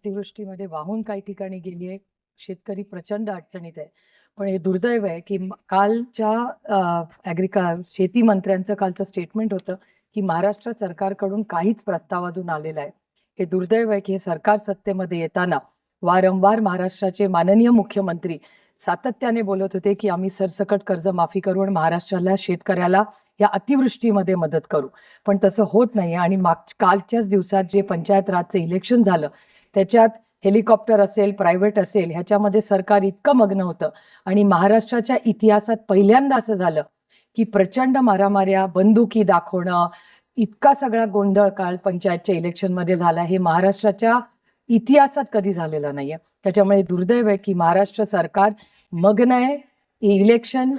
अतिवृष्टीमध्ये वाहून काही ठिकाणी गेली आहे. शेतकरी प्रचंड अडचणीत आहे. पण हे दुर्दैव आहे, की कालच्या शेती मंत्र्यांचं कालचं स्टेटमेंट होतं, की महाराष्ट्र सरकारकडून काहीच प्रस्ताव अजून आलेला आहे. हे दुर्दैव आहे, की हे सरकार सत्तेमध्ये येताना वारंवार महाराष्ट्राचे माननीय मुख्यमंत्री सातत्याने बोलत होते, की आम्ही सरसकट कर्जमाफी करू आणि महाराष्ट्राला शेतकऱ्याला या अतिवृष्टीमध्ये मदत करू. पण तसं होत नाही आणि कालच्याच दिवसात जे पंचायत राजचं इलेक्शन झालं, त्याच्यात हेलिकॉप्टर असेल, प्रायव्हेट असेल, ह्याच्यामध्ये सरकार इतकं मग्न होतं आणि महाराष्ट्राच्या इतिहासात पहिल्यांदा असं झालं, की प्रचंड मारामाऱ्या, बंदुकी दाखवणं, इतका सगळा गोंधळ काल पंचायतच्या इलेक्शनमध्ये झाला. हे महाराष्ट्राच्या इतिहासात कधी झालेलं नाहीये. त्याच्यामुळे दुर्दैव आहे, की महाराष्ट्र सरकार मग्न आहे. इलेक्शन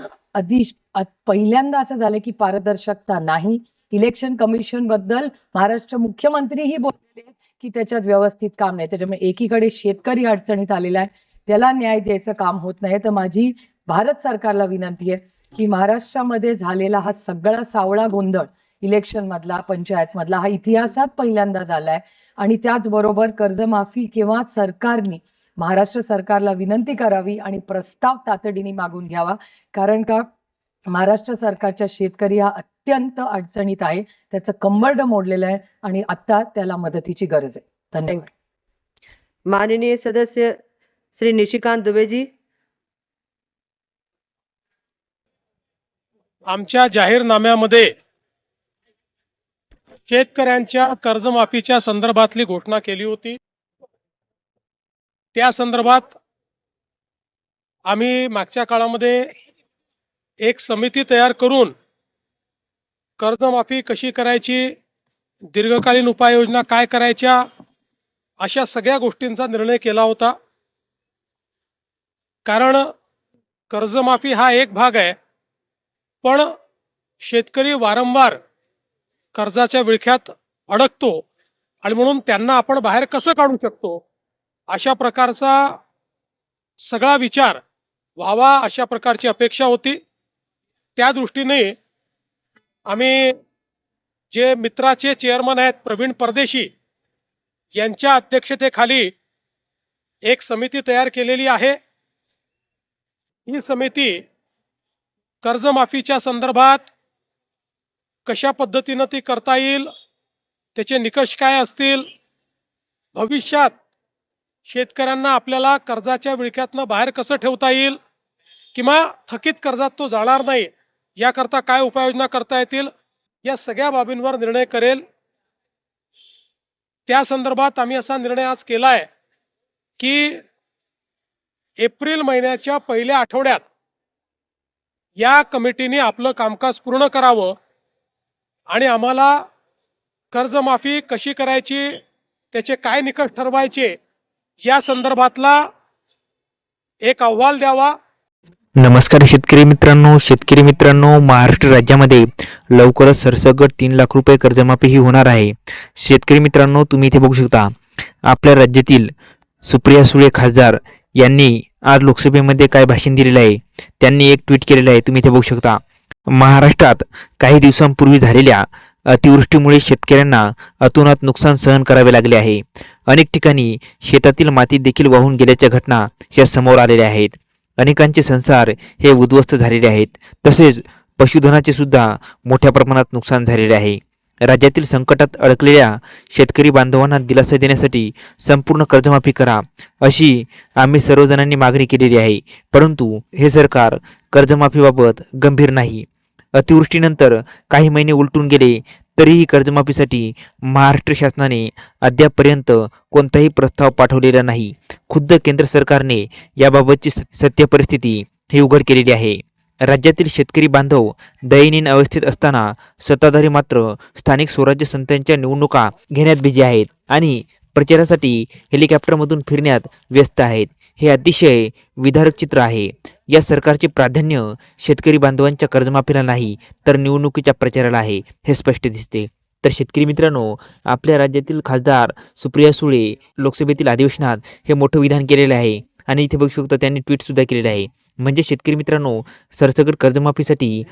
पहिल्यांदा असं झालं, की पारदर्शकता नाही. इलेक्शन कमिशन बद्दल महाराष्ट्र मुख्यमंत्रीही बोललेले आहेत, की त्याच्यात व्यवस्थित काम नाही. त्याच्यामुळे एकीकडे शेतकरी अडचणीत आलेला आहे, त्याला न्याय द्यायचं काम होत नाही. तर माझी भारत सरकारला विनंती आहे, की महाराष्ट्रामध्ये झालेला हा सगळा सावळा गोंधळ इलेक्शन मधला, पंचायत मधला, हा इतिहासात पहिल्यांदा झालाय. आणि त्याचबरोबर कर्जमाफी किंवा सरकारने महाराष्ट्र सरकारला विनंती करावी आणि प्रस्ताव तातडीने मागून घ्यावा. कारण का महाराष्ट्र सरकारच्या शेतकरी हा अत्यंत अडचणीत आहे. त्याचं कंबरड मोडलेलं आहे आणि आता त्याला मदतीची गरज आहे. धन्यवाद. माननीय सदस्य श्री निशिकांत दुबे जी. आमच्या जाहीरनाम्यामध्ये शेतकऱ्यांच्या कर्जमाफीच्या संदर्भातली घोषणा केली होती. त्या संदर्भात आम्ही मागच्या काळामध्ये एक समिती तयार करून कर्जमाफी कशी करायची, दीर्घकालीन उपाययोजना काय करायच्या, अशा सगळ्या गोष्टींचा निर्णय केला होता. कारण कर्जमाफी हा एक भाग आहे, पण शेतकरी वारंवार कर्जाच्या विळख्यात अडकतो आणि म्हणून त्यांना आपण बाहेर कसं काढू शकतो, अशा प्रकारचा सगळा विचार व्हावा, अशा प्रकारची अपेक्षा होती. त्या दृष्टीने आम्ही जे मित्राचे चेअरमन आहेत प्रवीण परदेशी यांच्या अध्यक्षतेखाली एक समिती तयार केलेली आहे. ही समिती कर्जमाफीच्या संदर्भात कशा पद्धतीनं ती करता येईल, त्याचे निकष काय असतील, भविष्यात शेतकऱ्यांना आपल्याला कर्जाच्या विळख्यातनं बाहेर कसं ठेवता येईल किंवा थकीत कर्जात तो जाणार नाही याकरता काय उपाययोजना करता येतील, या सगळ्या बाबींवर निर्णय करेल. त्या संदर्भात आम्ही असा निर्णय आज केला आहे की एप्रिल महिन्याच्या पहिल्या आठवड्यात या कमिटीने आपलं कामकाज पूर्ण करावं आणि आम्हाला कर्जमाफी कशी करायची, त्याचे काय निकष ठरवायचे, या संदर्भातला एक अहवाल द्यावा. नमस्कार शेतकरी मित्रांनो, महाराष्ट्र राज्यामध्ये लवकरच सरसकट 3 लाख रुपये कर्जमाफी ही होणार आहे. शेतकरी मित्रांनो, तुम्ही इथे बघू शकता आपल्या राज्यातील सुप्रिया सुळे खासदार यांनी आज लोकसभेमध्ये काय भाषण दिलेलं आहे. त्यांनी एक ट्विट केलेलं आहे, तुम्ही इथे बघू शकता. महाराष्ट्रात काही दिवसांपूर्वी झालेल्या अतिवृष्टीमुळे शेतकऱ्यांना अतोनात नुकसान सहन करावे लागले आहे. अनेक ठिकाणी शेतातील माती देखील वाहून गेल्याच्या घटना या समोर आलेल्या आहेत. अनेकांचे संसार हे उद्ध्वस्त झालेले आहेत. तसेच पशुधनाचे सुद्धा मोठ्या प्रमाणात नुकसान झालेले आहे. राज्यातील संकटात अडकलेल्या शेतकरी बांधवांना दिलासा देण्यासाठी संपूर्ण कर्जमाफी करा, अशी आम्ही सर्वजणांनी मागणी केलेली आहे. परंतु हे सरकार कर्जमाफीबाबत गंभीर नाही. अतिवृष्टीनंतर काही महिने उलटून गेले तरीही कर्जमाफीसाठी महाराष्ट्र शासनाने अद्यापपर्यंत कोणताही प्रस्ताव पाठवलेला नाही. खुद्द केंद्र सरकारने याबाबतची सत्य परिस्थिती ही उघड केलेली आहे. राज्यातील शेतकरी बांधव दयनीय अवस्थेत असताना सत्ताधारी मात्र स्थानिक स्वराज्य संस्थांच्या निवडणुका घेण्यात बिझी आहेत आणि प्रचारासाठी हेलिकॉप्टरमधून फिरण्यात व्यस्त आहेत. हे अतिशय विदारक चित्र आहे. या सरकारचे प्राधान्य शेतकरी बांधवांच्या कर्जमाफीला नाही तर निवडणुकीच्या प्रचाराला आहे, हे स्पष्ट दिसते. तर शेतकरी मित्रांनो, आपल्या राज्यातील खासदार सुप्रिया सुळे लोकसभेतील अधिवेशनात हे मोठं विधान केलेलं आहे आणि इथे बघू शकता त्यांनी ट्विटसुद्धा केलेलं आहे. म्हणजे शेतकरी मित्रांनो, सरसकट कर्जमाफीसाठी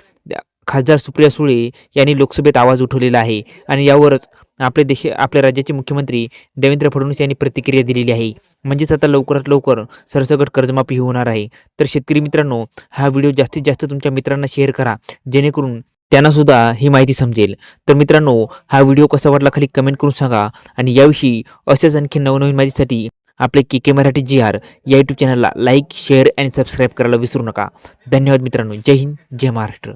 खासदार सुप्रिया सुळे यांनी लोकसभेत आवाज उठवलेला आहे आणि यावरच आपल्या राज्याचे मुख्यमंत्री देवेंद्र फडणवीस यांनी प्रतिक्रिया दिलेली आहे. म्हणजेच आता लवकरात लवकर सरसकट कर्जमाफी होणार आहे. तर शेतकरी मित्रांनो, हा व्हिडिओ जास्तीत जास्त तुमच्या मित्रांना शेअर करा, जेणेकरून त्यांनासुद्धा ही माहिती समजेल. तर मित्रांनो, हा व्हिडिओ कसा वाटला खाली कमेंट करून सांगा आणि याविषयी असेच आणखी नवनवीन माहितीसाठी आपले के मराठी GR या यूट्यूब चॅनलला लाईक, शेअर आणि सबस्क्राईब करायला विसरू नका. धन्यवाद मित्रांनो. जय हिंद, जय महाराष्ट्र.